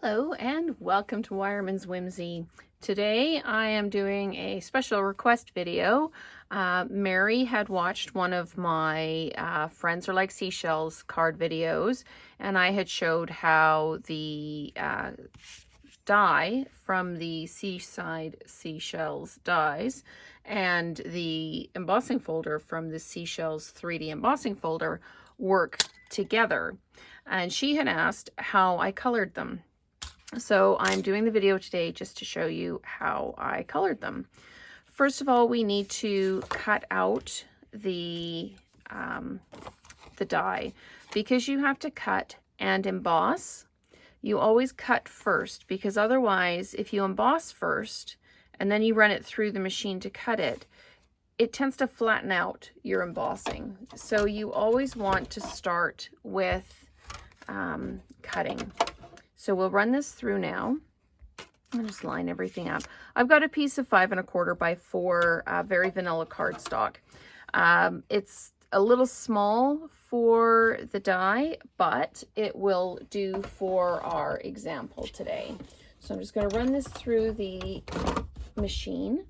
Hello and welcome to Wireman's Whimsy. Today I am doing a special request video. Mary had watched one of my Friends Are Like Seashells card videos, and I had showed how the die from the Seaside Seashells dies and the embossing folder from the Seashells 3D embossing folder work together. And she had asked how I colored them. So I'm doing the video today just to show you how I colored them. First of all, we need to cut out the die. Because you have to cut and emboss, you always cut first, because otherwise if you emboss first and then you run it through the machine to cut it, it tends to flatten out your embossing. So you always want to start with cutting. So we'll run this through now. I'll just line everything up. I've got a piece of 5 1/4 by 4 very vanilla cardstock. It's a little small for the die, but it will do for our example today. So I'm just going to run this through the machine,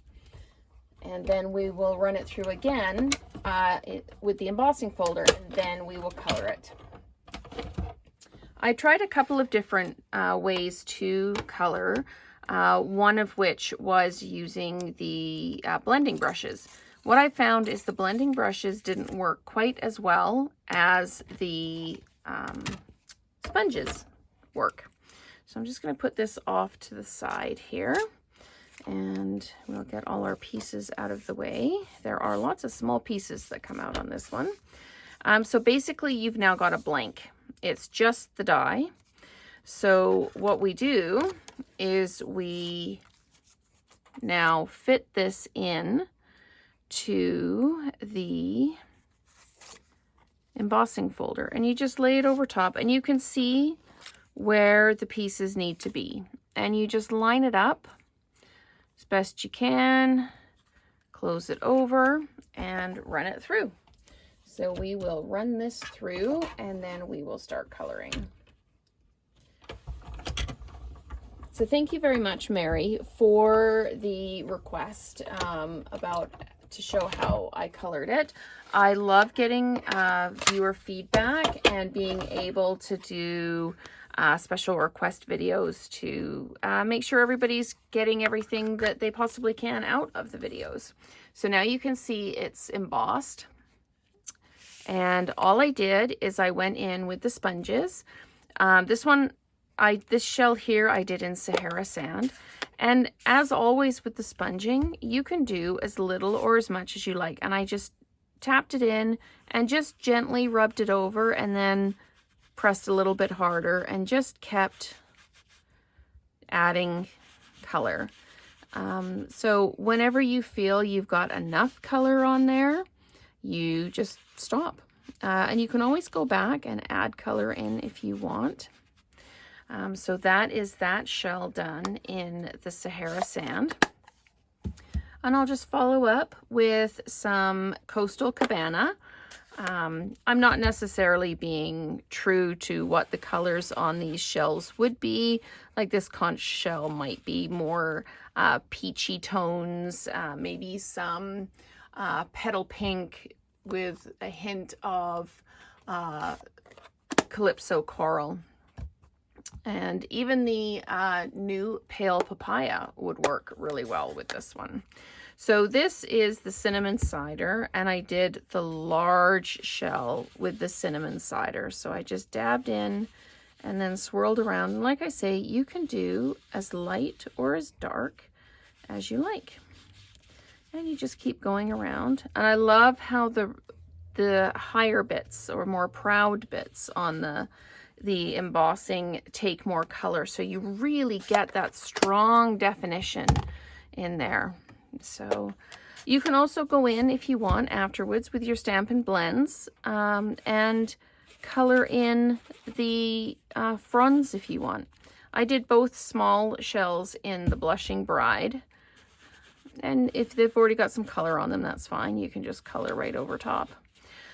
and then we will run it through again with the embossing folder, and then we will color it. I tried a couple of different ways to color, one of which was using the blending brushes. What I found is the blending brushes didn't work quite as well as the sponges work. So I'm just going to put this off to the side here, and we'll get all our pieces out of the way. There are lots of small pieces that come out on this one. So basically you've now got a blank. It's just the die. So what we do is we now fit this in to the embossing folder, and you just lay it over top, and you can see where the pieces need to be, and you just line it up as best you can, close it over, and run it through. So we will run this through, and then we will start coloring. So thank you very much, Mary, for the request to show how I colored it. I love getting viewer feedback and being able to do special request videos to make sure everybody's getting everything that they possibly can out of the videos. So now you can see it's embossed. And all I did is I went in with the sponges. This shell here I did in Sahara sand. And as always with the sponging, you can do as little or as much as you like. And I just tapped it in and just gently rubbed it over, and then pressed a little bit harder and just kept adding color. So whenever you feel you've got enough color on there, you just stop. And you can always go back and add color in if you want. So that is that shell done in the Sahara sand. And I'll just follow up with some Coastal Cabana. I'm not necessarily being true to what the colors on these shells would be. Like this conch shell might be more peachy tones, maybe some petal pink with a hint of calypso coral. And even the new pale papaya would work really well with this one. So this is the cinnamon cider, and I did the large shell with the cinnamon cider. So I just dabbed in and then swirled around. And like I say, you can do as light or as dark as you like. And you just keep going around. And I love how the higher bits or more proud bits on the embossing take more color. So you really get that strong definition in there. So you can also go in if you want afterwards with your Stampin' Blends and color in the fronds if you want. I did both small shells in the Blushing Bride. And if they've already got some color on them, that's fine. You can just color right over top.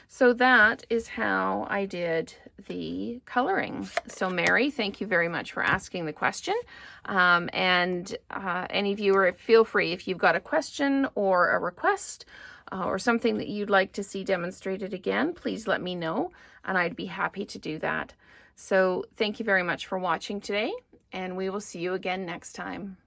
So that is how I did the coloring. So Mary, thank you very much for asking the question. Any viewer, feel free if you've got a question or a request or something that you'd like to see demonstrated again, please let me know and I'd be happy to do that. So thank you very much for watching today, and we will see you again next time.